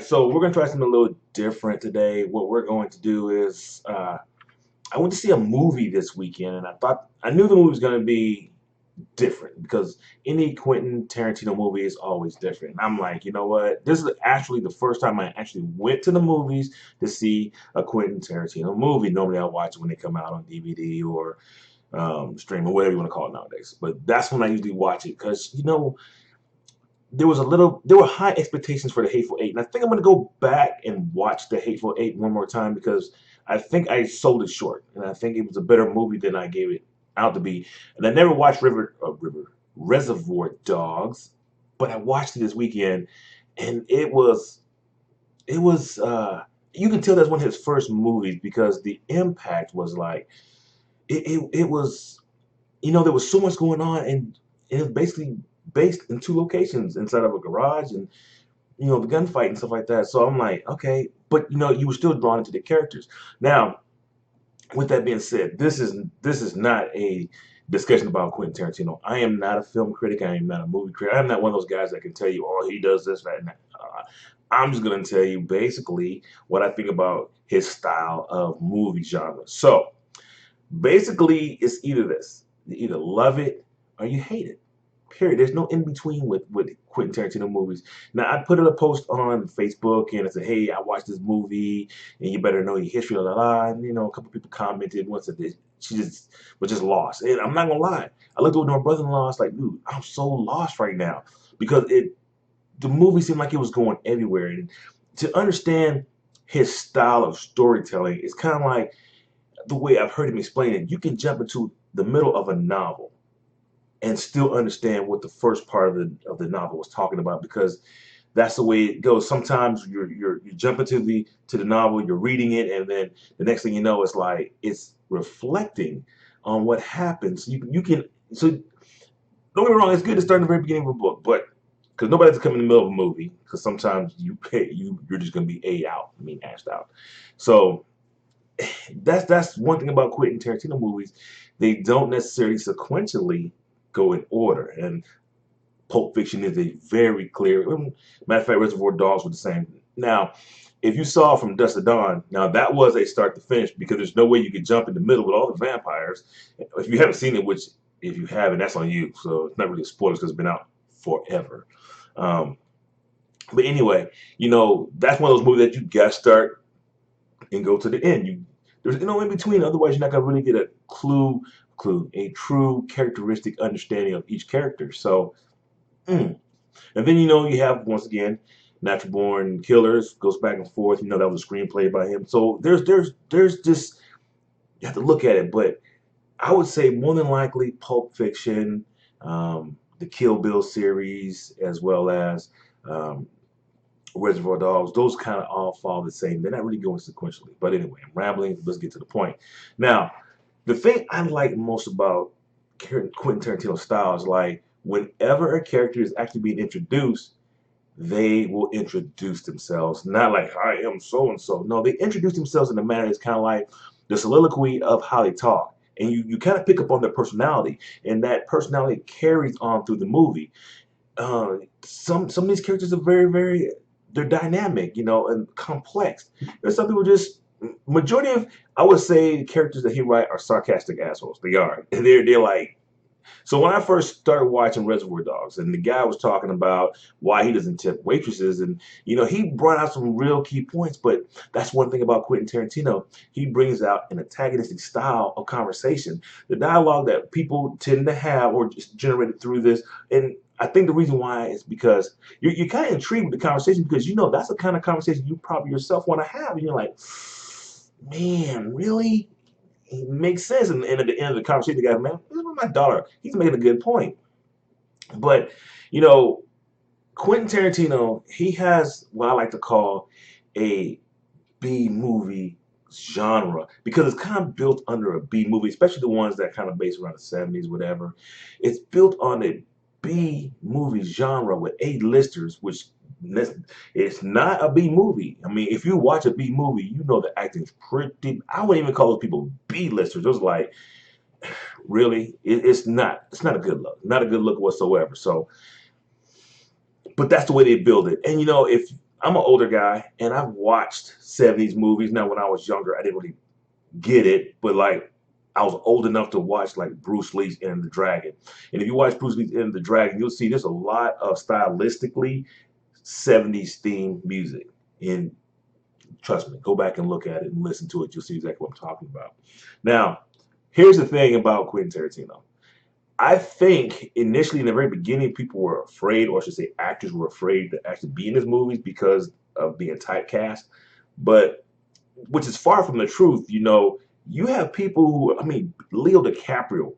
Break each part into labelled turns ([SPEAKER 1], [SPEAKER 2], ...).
[SPEAKER 1] so we're gonna try something a little different today. What we're going to do is, I went to see a movie this weekend, and I knew the movie was gonna be different because any Quentin Tarantino movie is always different. And I'm like, you know what? This is actually the first time I actually went to the movies to see a Quentin Tarantino movie. Normally, I watch it when they come out on DVD or stream or whatever you want to call it nowadays. But that's when I usually watch it because there were high expectations for the Hateful Eight, and I think I'm gonna go back and watch the Hateful Eight one more time because I think I sold it short, and I think it was a better movie than I gave it out to be. And I never watched Reservoir Dogs, but I watched it this weekend, and it was you can tell that's one of his first movies because the impact was like it was there was so much going on, and it was basically based in two locations inside of a garage, and the gunfight and stuff like that. So I'm like, okay, but you were still drawn into the characters. Now, with that being said, this is not a discussion about Quentin Tarantino. I am not a film critic. I am not a movie critic. I'm not one of those guys that can tell you, oh, he does this, that, and that. I'm just gonna tell you basically what I think about his style of movie genre. So basically, it's either this: you either love it or you hate it. Period. There's no in between with Quentin Tarantino movies. Now, I put a post on Facebook and I said, "Hey, I watched this movie, and you better know your history." La la la. And a couple people commented. Once said she just was just lost. And I'm not gonna lie. I looked over to my brother-in-law. I was like, "Dude, I'm so lost right now," because the movie seemed like it was going everywhere. And to understand his style of storytelling, it's kind of like the way I've heard him explain it. You can jump into the middle of a novel and still understand what the first part of the novel was talking about because that's the way it goes. Sometimes you jump into the novel, you're reading it, and then the next thing you know, it's like it's reflecting on what happens. You can so don't get me wrong, it's good to start in the very beginning of a book, but because nobody's coming in the middle of a movie, because sometimes you're just gonna be asked out. So that's one thing about Quentin Tarantino movies. They don't necessarily sequentially go in order. And Pulp Fiction is a very clear. Matter of fact, Reservoir Dogs were the same. Now, if you saw From Dusk to Dawn, now that was a start to finish because there's no way you could jump in the middle with all the vampires. If you haven't seen it, which if you haven't, that's on you. So it's not really a spoiler because it's been out forever. Um, but anyway, that's one of those movies that you got to start and go to the end. There's no in between. Otherwise, you're not gonna really get a a true characteristic understanding of each character. So, and then you have once again Natural Born Killers goes back and forth. That was a screenplay by him. So there's just you have to look at it. But I would say more than likely Pulp Fiction, the Kill Bill series, as well as Reservoir Dogs, those kind of all follow the same. They're not really going sequentially. But anyway, I'm rambling. Let's get to the point. Now, the thing I like most about Quentin Tarantino's style is like whenever a character is actually being introduced, they will introduce themselves. Not like I am so and so. No, they introduce themselves in a manner that's kind of like the soliloquy of how they talk. And you kind of pick up on their personality, and that personality carries on through the movie. Some of these characters are very, very they're dynamic, and complex. There's some people just majority of I would say the characters that he write are sarcastic assholes. They are. They're like so when I first started watching Reservoir Dogs and the guy was talking about why he doesn't tip waitresses and he brought out some real key points, but that's one thing about Quentin Tarantino. He brings out an antagonistic style of conversation. The dialogue that people tend to have or just generated through this and I think the reason why is because you're kind of intrigued with the conversation because that's the kind of conversation you probably yourself want to have. And you're like, man, really? It makes sense. And at the end of the conversation, the guy, man, this is my daughter. He's making a good point. But, you know, Quentin Tarantino, he has what I like to call a B movie genre because it's kind of built under a B movie, especially the ones that kind of based around the 70s, whatever. It's built on a B movie genre with A-listers, which it's not a B movie. I mean, if you watch a B movie, you know the acting is pretty. I wouldn't even call those people B-listers. It was like, really, it's not. It's not a good look. Not a good look whatsoever. So, but that's the way they build it. And if I'm an older guy, and I've watched 70s movies. Now, when I was younger, I didn't really get it, but like I was old enough to watch like Bruce Lee's Enter the Dragon. And if you watch Bruce Lee's Enter the Dragon, you'll see there's a lot of stylistically 70s themed music. And trust me, go back and look at it and listen to it. You'll see exactly what I'm talking about. Now, here's the thing about Quentin Tarantino. I think initially in the very beginning, people were afraid, or I should say, actors were afraid to actually be in his movies because of being typecast. But which is far from the truth. You have people who, I mean, Leo DiCaprio,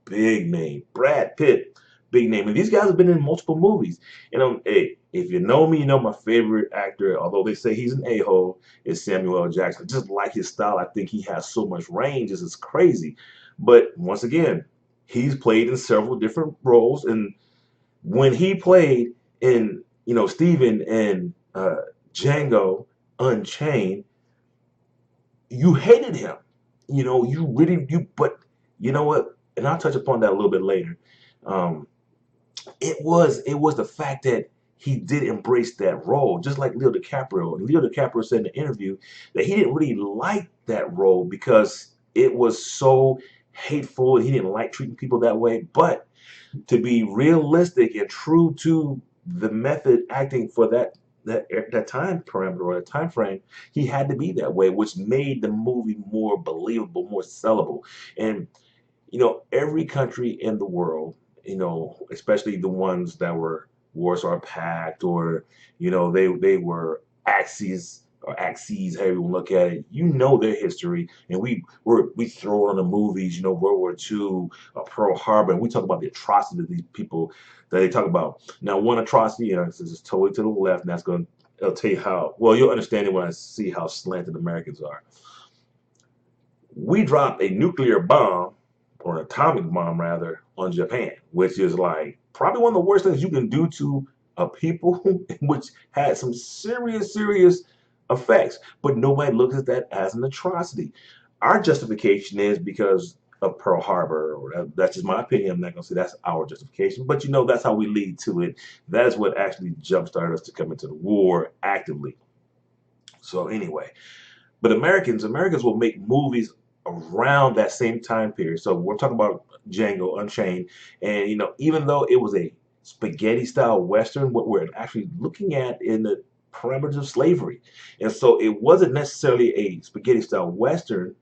[SPEAKER 1] big name, Brad Pitt, big name, and these guys have been in multiple movies. And hey, if you know me, you know my favorite actor, although they say he's an a-hole, is Samuel L. Jackson. I just like his style. I think he has so much range. It's crazy. But once again, he's played in several different roles, and when he played in, Steven and Django Unchained, you hated him. You really but you know what? And I'll touch upon that a little bit later. Um, it was the fact that he did embrace that role, just like Leo DiCaprio. And Leo DiCaprio said in the interview that he didn't really like that role because it was so hateful and he didn't like treating people that way. But to be realistic and true to the method acting for that time parameter or that time frame, he had to be that way, which made the movie more believable, more sellable. And every country in the world, especially the ones that were Warsaw Pact, or they were axes or axes, however you look at it. Their history, and we throw it on the movies. World War II, Pearl Harbor, and we talk about the atrocities of these people that they talk about. Now, one atrocity, this is totally to the left, and that's going to, it'll tell you how. Well, you'll understand it when I see how slanted Americans are. We dropped a nuclear bomb, or an atomic bomb rather, on Japan, which is like probably one of the worst things you can do to a people, which had some serious, serious effects. But nobody looks at that as an atrocity. Our justification is because of Pearl Harbor, or that's just my opinion. I'm not going to say that's our justification, but that's how we lead to it. That is what actually jump-started us to come into the war actively. So anyway, but Americans will make movies around that same time period. So we're talking about Django Unchained, and even though it was a spaghetti style western, what we're actually looking at in the parameters of slavery, and so it wasn't necessarily a spaghetti style western,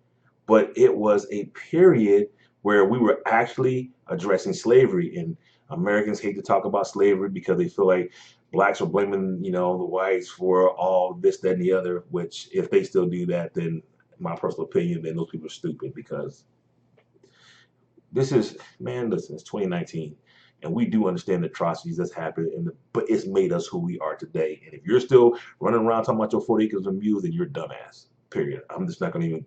[SPEAKER 1] but it was a period where we were actually addressing slavery. And Americans hate to talk about slavery because they feel like blacks are blaming, the whites for all this, that, and the other, which if they still do that, then my personal opinion, then those people are stupid, because this is, man, listen, it's 2019, and we do understand the atrocities that's happened, but it's made us who we are today. And if you're still running around talking about your 40 acres of mule, then you're a dumbass, period. I'm just not going to even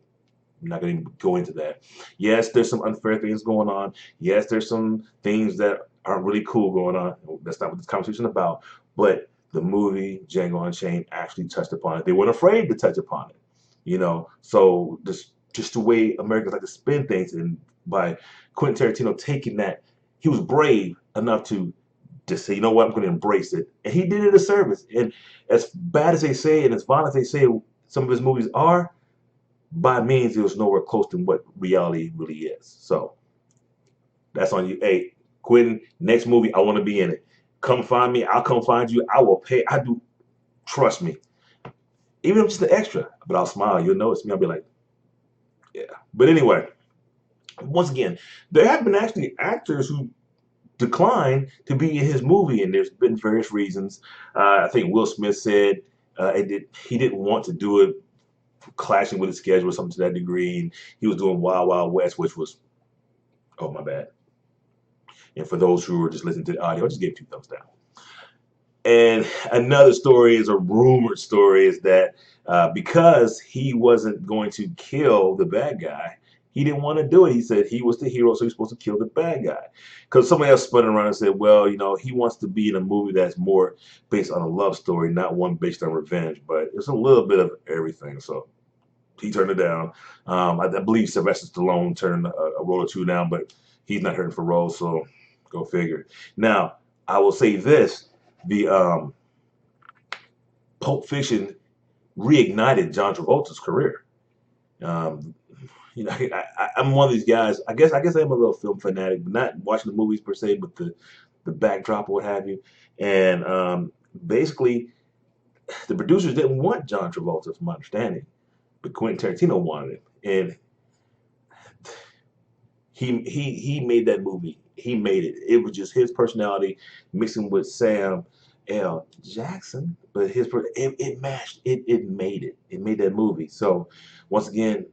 [SPEAKER 1] I'm not going to go into that. Yes, there's some unfair things going on. Yes, there's some things that aren't really cool going on. That's not what this conversation is about. But the movie Django Unchained actually touched upon it. They weren't afraid to touch upon it. So just the way Americans like to spin things, and by Quentin Tarantino taking that, he was brave enough to just say, you know what, I'm going to embrace it. And he did it a service. And as bad as they say and as violent as they say some of his movies are, by means, it was nowhere close to what reality really is. So that's on you. Hey, Quentin, next movie, I want to be in it. Come find me. I'll come find you. I will pay. I do. Trust me. Even if it's just an extra, but I'll smile. You'll notice me. I'll be like, yeah. But anyway, once again, there have been actually actors who declined to be in his movie, and there's been various reasons. I think Will Smith said he didn't want to do it, clashing with his schedule or something to that degree. And he was doing Wild Wild West, which was, oh, my bad. And for those who were just listening to the audio, I just gave 2 thumbs down. And another story is a rumored story is that because he wasn't going to kill the bad guy, he didn't want to do it. He said he was the hero, so he's supposed to kill the bad guy. Because somebody else spun around and said, well, he wants to be in a movie that's more based on a love story, not one based on revenge. But it's a little bit of everything. So he turned it down. I believe Sylvester Stallone turned a role or two down, but he's not hurting for roles, so go figure. Now, I will say this: the Pulp Fiction reignited John Travolta's career. Um, I'm one of these guys. I guess I'm a little film fanatic, but not watching the movies per se, but the backdrop or what have you. And basically, the producers didn't want John Travolta, from my understanding, but Quentin Tarantino wanted it, and he made that movie. He made it. It was just his personality mixing with Sam L. Jackson, but it matched. It made it. It made that movie. So once again,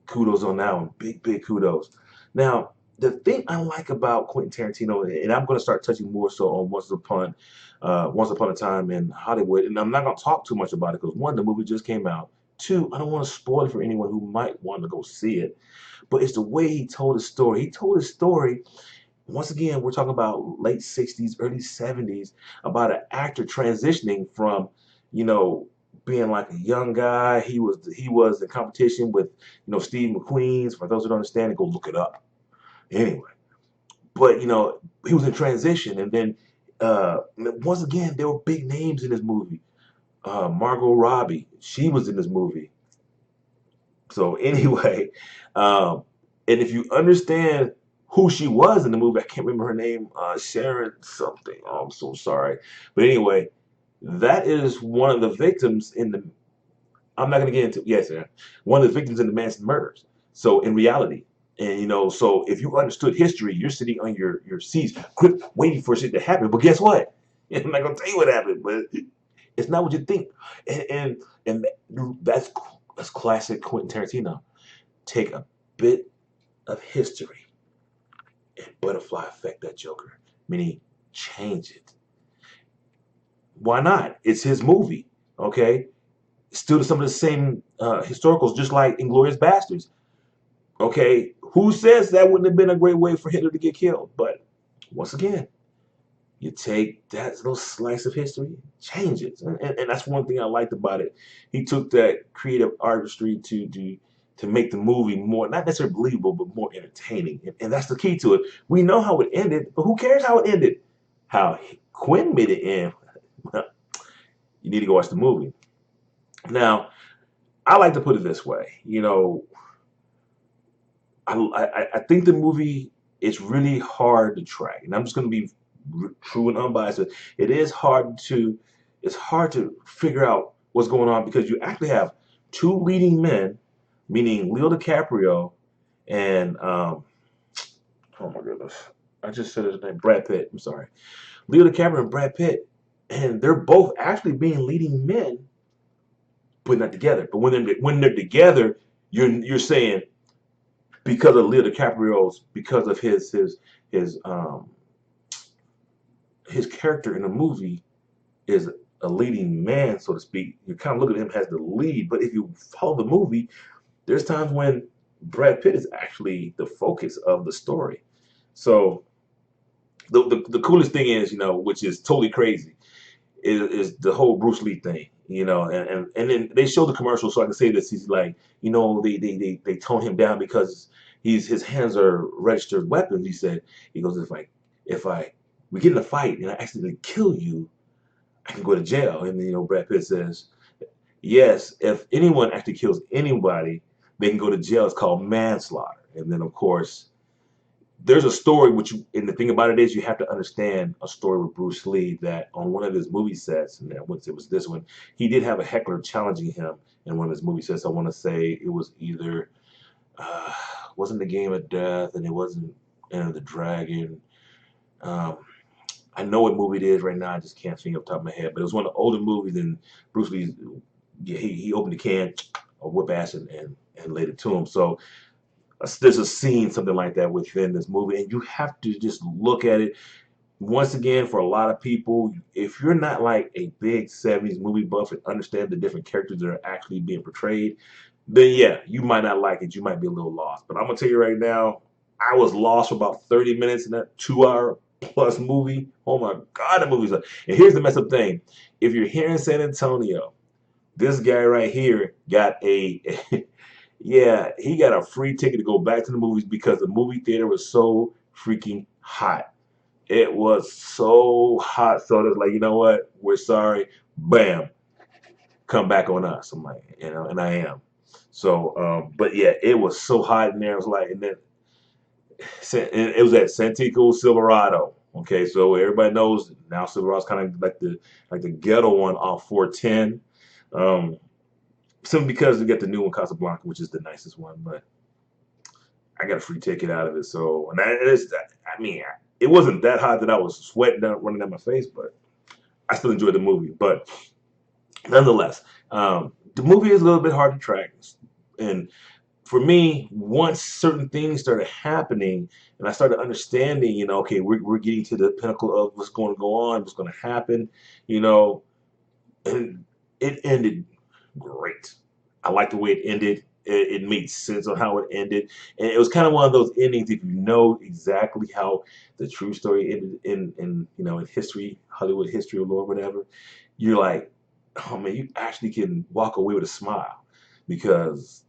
[SPEAKER 1] kudos on that one. Big kudos. Now, the thing I like about Quentin Tarantino, and I'm going to start touching more so on Once Upon a Time in Hollywood, and I'm not going to talk too much about it because one, the movie just came out. Two, I don't want to spoil it for anyone who might want to go see it. But it's the way he told his story. He told his story. Once again, we're talking about late '60s, early '70s, about an actor transitioning from, you know, being like a young guy. He was in competition with, Steve McQueen's. For those who don't understand it, go look it up. Anyway, but he was in transition, and then once again, there were big names in this movie. Margot Robbie, she was in this movie. So anyway, um, and if you understand who she was in the movie, I can't remember her name, Sharon something. Oh, I'm so sorry. But anyway, that is one of the victims in the. I'm not going to get into yes, yeah, one of the victims in the Manson murders. So in reality, and so if you understood history, you're sitting on your seats, quit waiting for shit to happen. But guess what? I'm not going to tell you what happened, but it's not what you think, and that's classic Quentin Tarantino. Take a bit of history and butterfly effect that Joker, meaning change it. Why not? It's his movie, okay? Still some of the same historicals, just like Inglorious Bastards, okay? Who says that wouldn't have been a great way for Hitler to get killed? But once again, you take that little slice of history, change it, and that's one thing I liked about it. He took that creative artistry to make the movie more not necessarily believable, but more entertaining, and that's the key to it. We know how it ended, but who cares how it ended? How Quinn made it end. You need to go watch the movie. Now, I like to put it this way. I think the movie is really hard to track, and I'm just going to be true and unbiased. It is hard to it's hard to figure out what's going on because you actually have two leading men, meaning Leo DiCaprio and oh my goodness, I just said his name, Brad Pitt. I'm sorry, Leo DiCaprio and Brad Pitt, and they're both actually being leading men, but not together. But when they're together, you're saying because of Leo DiCaprio's because of his his character in the movie is a leading man, so to speak. You kind of look at him as the lead, but if you follow the movie, there's times when Brad Pitt is actually the focus of the story. So the coolest thing is, which is totally crazy, is the whole Bruce Lee thing, and then they show the commercial, so I can say this. He's like, they tone him down because his hands are registered weapons. He goes, if I we get in a fight and I accidentally kill you, I can go to jail. And then, Brad Pitt says, yes, if anyone actually kills anybody, they can go to jail. It's called manslaughter. And then, of course, there's a story and the thing about it is you have to understand a story with Bruce Lee that on one of his movie sets, and once it was this one, he did have a heckler challenging him in one of his movie sets. I want to say it was either, wasn't The Game of Death and it wasn't Enter the Dragon. Um, I know what movie it is right now. I just can't think off the top of my head. But it was one of the older movies, and Bruce Lee, yeah, he opened the can of whip ass and laid it to him. So there's a scene, something like that, within this movie, and you have to just look at it. Once again, for a lot of people, if you're not like a big '70s movie buff and understand the different characters that are actually being portrayed, then yeah, you might not like it. You might be a little lost. But I'm gonna tell you right now, I was lost for about 30 minutes in that 2 hour plus movie. Oh my God, the movie's up. And here's the messed up thing. If you're here in San Antonio, this guy right here got a yeah, he got a free ticket to go back to the movies because the movie theater was so freaking hot. It was so hot. So it's like, you know what? We're sorry. Bam. come back on us. I'm like, and I am. So, but yeah, it was so hot in there. It was like, and then it was at Santico Silverado. Okay, so everybody knows now Silverado's kind of like the ghetto one off 410. Um, Simply because we get the new one, Casablanca, which is the nicest one, but I got a free ticket out of it. So, and that is, I mean, it wasn't that hot that I was sweating down, running down my face, but I still enjoyed the movie. But nonetheless, the movie is a little bit hard to track. And for me, once certain things started happening and I started understanding, okay, we're getting to the pinnacle of what's going to go on, what's going to happen, you know, and it ended great. I like the way it ended. It made sense on how it ended, and it was kind of one of those endings. If you know exactly how the true story ended in history, Hollywood history or lore, whatever, you're like, oh man, you actually can walk away with a smile because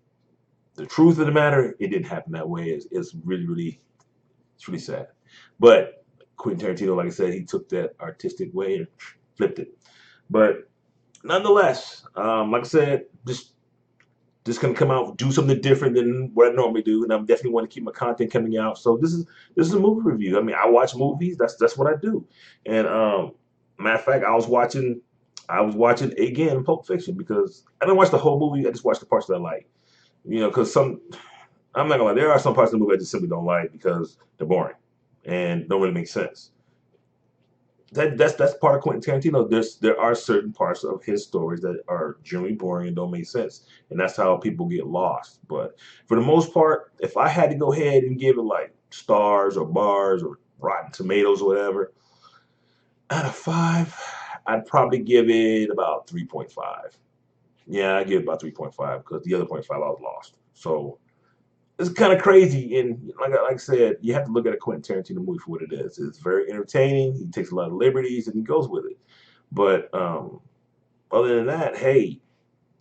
[SPEAKER 1] the truth of the matter, it didn't happen that way. It's really, really, it's really sad. But Quentin Tarantino, like I said, he took that artistic way and flipped it. But nonetheless, like I said, just gonna come out, do something different than what I normally do, and I'm definitely want to keep my content coming out. So this is a movie review. I mean, I watch movies. That's what I do. And matter of fact, I was watching again Pulp Fiction because I didn't watch the whole movie. I just watched the parts that I like. Because I'm not gonna lie, there are some parts of the movie I just simply don't like because they're boring and don't really make sense. That's part of Quentin Tarantino. There are certain parts of his stories that are generally boring and don't make sense, and that's how people get lost. But for the most part, if I had to go ahead and give it like stars or bars or Rotten Tomatoes or whatever, out of five, I'd probably give it about 3.5. Yeah, I give it about 3.5 because the other point 0.5 I was lost. So it's kind of crazy, and like I said, you have to look at a Quentin Tarantino movie for what it is. It's very entertaining. He takes a lot of liberties, and he goes with it. But other than that, hey,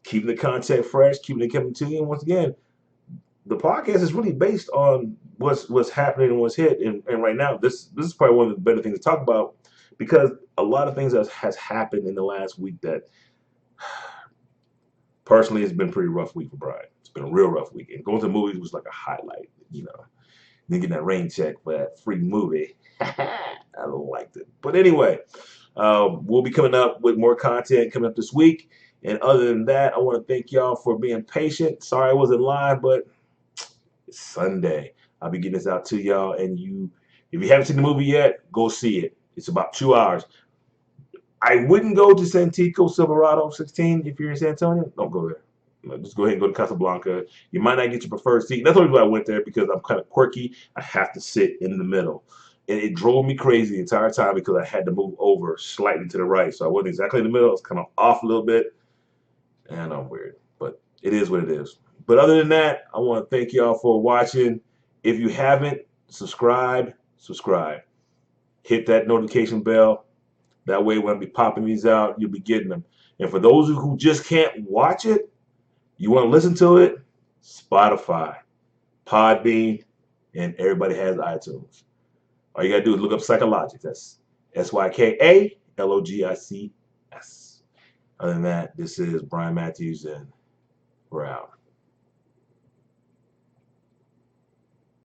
[SPEAKER 1] keeping the content fresh, keeping it coming to you. And once again, the podcast is really based on what's happening and what's hit. And right now, this is probably one of the better things to talk about because a lot of things has happened in the last week that personally it's been a pretty rough week for Brian. It's been a real rough week. And going to the movies was like a highlight. Then getting that rain check for that free movie. I liked it. But anyway, we'll be coming up with more content coming up this week. And other than that, I want to thank y'all for being patient. Sorry I wasn't live, but it's Sunday. I'll be getting this out to y'all. And if you haven't seen the movie yet, go see it. It's about 2 hours. I wouldn't go to Santico Silverado 16 if you're in San Antonio. Don't go there. No, just go ahead and go to Casablanca. You might not get your preferred seat. That's the only reason I went there because I'm kind of quirky. I have to sit in the middle. And it drove me crazy the entire time because I had to move over slightly to the right. So I wasn't exactly in the middle. I was kind of off a little bit. And I'm weird. But it is what it is. But other than that, I want to thank y'all for watching. If you haven't, subscribe. Hit that notification bell. That way when I be popping these out, you'll be getting them. And for those who just can't watch it, you want to listen to it, Spotify, Podbean, and everybody has iTunes. All you got to do is look up Psychologics. That's SYKALOGICS. Other than that, this is Brian Matthews, and we're out.